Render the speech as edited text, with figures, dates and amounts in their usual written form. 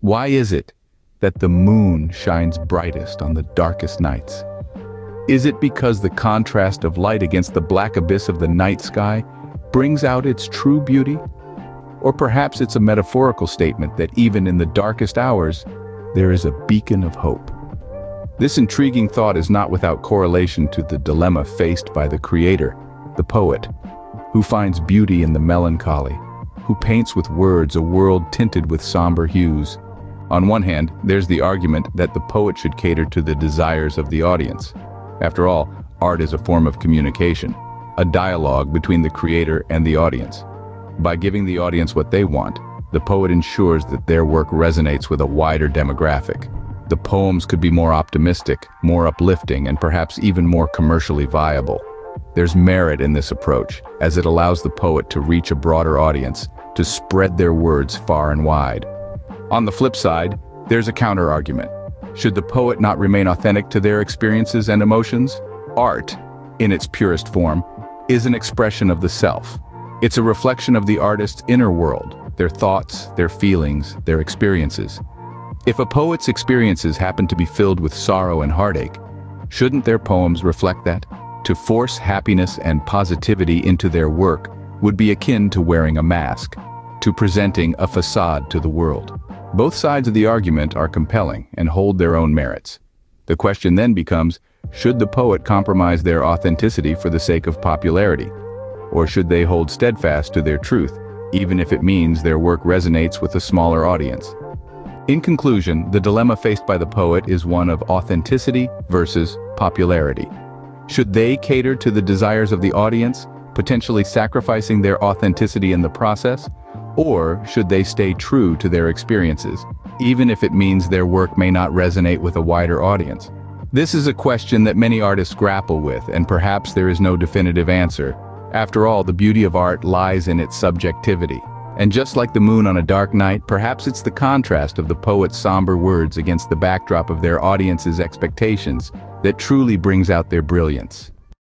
Why is it that the moon shines brightest on the darkest nights? Is it because the contrast of light against the black abyss of the night sky brings out its true beauty? Or perhaps it's a metaphorical statement that even in the darkest hours, there is a beacon of hope. This intriguing thought is not without correlation to the dilemma faced by the creator, the poet, who finds beauty in the melancholy, who paints with words a world tinted with somber hues. On one hand, there's the argument that the poet should cater to the desires of the audience. After all, art is a form of communication, a dialogue between the creator and the audience. By giving the audience what they want, the poet ensures that their work resonates with a wider demographic. The poems could be more optimistic, more uplifting, and perhaps even more commercially viable. There's merit in this approach, as it allows the poet to reach a broader audience, to spread their words far and wide. On the flip side, there's a counter-argument. Should the poet not remain authentic to their experiences and emotions? Art, in its purest form, is an expression of the self. It's a reflection of the artist's inner world, their thoughts, their feelings, their experiences. If a poet's experiences happen to be filled with sorrow and heartache, shouldn't their poems reflect that? To force happiness and positivity into their work would be akin to wearing a mask, to presenting a facade to the world. Both sides of the argument are compelling and hold their own merits. The question then becomes, should the poet compromise their authenticity for the sake of popularity? Or should they hold steadfast to their truth, even if it means their work resonates with a smaller audience? In conclusion, the dilemma faced by the poet is one of authenticity versus popularity. Should they cater to the desires of the audience, potentially sacrificing their authenticity in the process? Or should they stay true to their experiences, even if it means their work may not resonate with a wider audience? This is a question that many artists grapple with, and perhaps there is no definitive answer. After all, the beauty of art lies in its subjectivity. And just like the moon on a dark night, perhaps it's the contrast of the poet's somber words against the backdrop of their audience's expectations that truly brings out their brilliance.